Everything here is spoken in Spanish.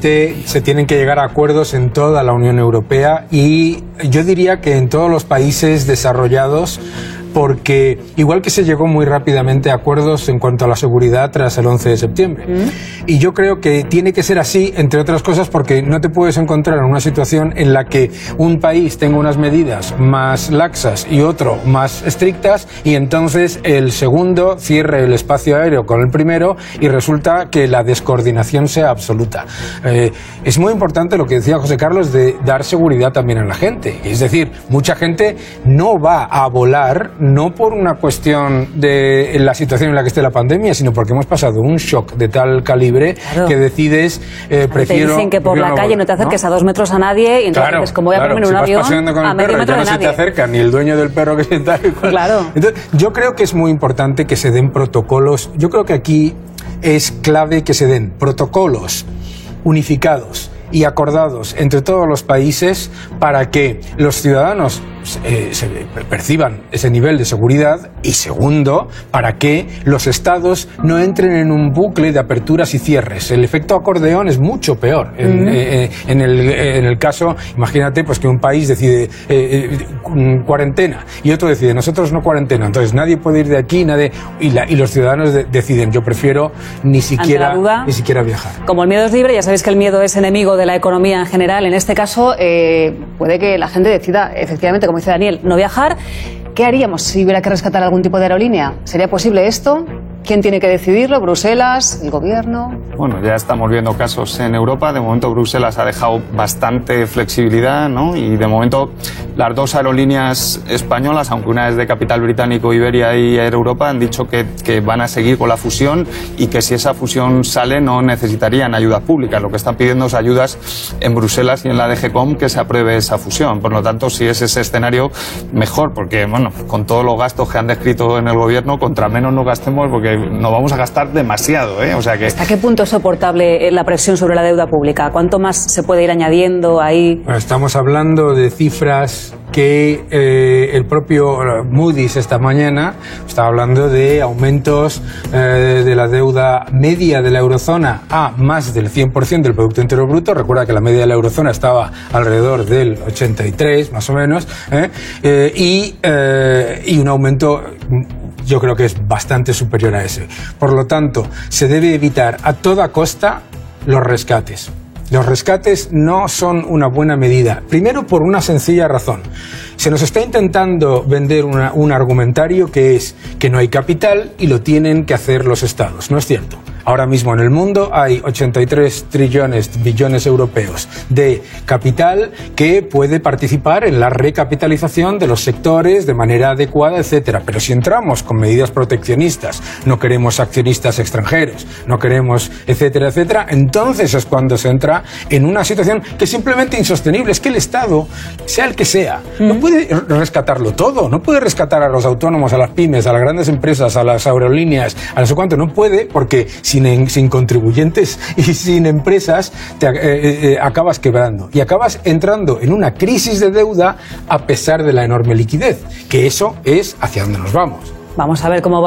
Se tienen que llegar a acuerdos en toda la Unión Europea y yo diría que en todos los países desarrollados, porque igual que se llegó muy rápidamente a acuerdos en cuanto a la seguridad tras el 11 de septiembre. Y yo creo que tiene que ser así, entre otras cosas, porque no te puedes encontrar en una situación en la que un país tenga unas medidas más laxas y otro más estrictas y entonces el segundo cierre el espacio aéreo con el primero y resulta que la descoordinación sea absoluta. Es muy importante lo que decía José Carlos de dar seguridad también a la gente. Es decir, mucha gente no va a volar no por una cuestión de la situación en la que esté la pandemia, sino porque hemos pasado un shock de tal calibre que decides, prefiero... Te dicen que por la calle no te acerques a 2 metros a nadie y entonces, como voy a ponerme en un avión, a medio metro de nadie. No se te acerca ni el dueño del perro que se está... Claro. Entonces, yo creo que es muy importante que se den protocolos. Yo creo que aquí es clave que se den protocolos unificados y acordados entre todos los países para que los ciudadanos se perciban ese nivel de seguridad y segundo, para que los estados no entren en un bucle de aperturas y cierres. El efecto acordeón es mucho peor. En el caso, imagínate pues que un país decide cuarentena y otro decide nosotros no cuarentena, entonces nadie puede ir de aquí, y los ciudadanos deciden yo prefiero ni siquiera viajar. Como el miedo es libre, ya sabéis que el miedo es enemigo de la economía en general. En este caso puede que la gente decida efectivamente, como dice Daniel, no viajar. ¿Qué haríamos si hubiera que rescatar algún tipo de aerolínea? ¿Sería posible esto? ¿Quién tiene que decidirlo? ¿Bruselas? ¿El gobierno? Bueno, ya estamos viendo casos en Europa. De momento Bruselas ha dejado bastante flexibilidad, ¿no? Y de momento las 2 aerolíneas españolas, aunque una es de capital británico, Iberia y Air Europa, han dicho que van a seguir con la fusión y que si esa fusión sale no necesitarían ayudas públicas. Lo que están pidiendo es ayudas en Bruselas y en la DGCOM que se apruebe esa fusión. Por lo tanto, si es ese escenario, mejor, porque bueno, con todos los gastos que han descrito en el gobierno, contra menos nos gastemos, porque no vamos a gastar demasiado, ¿eh? O sea que... ¿Hasta qué punto es soportable la presión sobre la deuda pública? ¿Cuánto más se puede ir añadiendo ahí? Bueno, estamos hablando de cifras que el propio Moody's esta mañana estaba hablando de aumentos de la deuda media de la eurozona a más del 100% del Producto Interior Bruto. Recuerda que la media de la eurozona estaba alrededor del 83, más o menos, y un aumento... yo creo que es bastante superior a ese. Por lo tanto, se debe evitar a toda costa los rescates. Los rescates no son una buena medida. Primero, por una sencilla razón. Se nos está intentando vender un argumentario que es que no hay capital y lo tienen que hacer los estados. No es cierto. Ahora mismo en el mundo hay 83 billones europeos de capital que puede participar en la recapitalización de los sectores de manera adecuada, etcétera. Pero si entramos con medidas proteccionistas, no queremos accionistas extranjeros, no queremos, etcétera, etcétera, entonces es cuando se entra en una situación que es simplemente insostenible. Es que el Estado, sea el que sea, no puede rescatarlo todo, no puede rescatar a los autónomos, a las pymes, a las grandes empresas, a las aerolíneas, a no sé cuánto, no puede, porque sin contribuyentes y sin empresas acabas quebrando y acabas entrando en una crisis de deuda a pesar de la enorme liquidez, que eso es hacia donde nos vamos. Vamos a ver cómo va.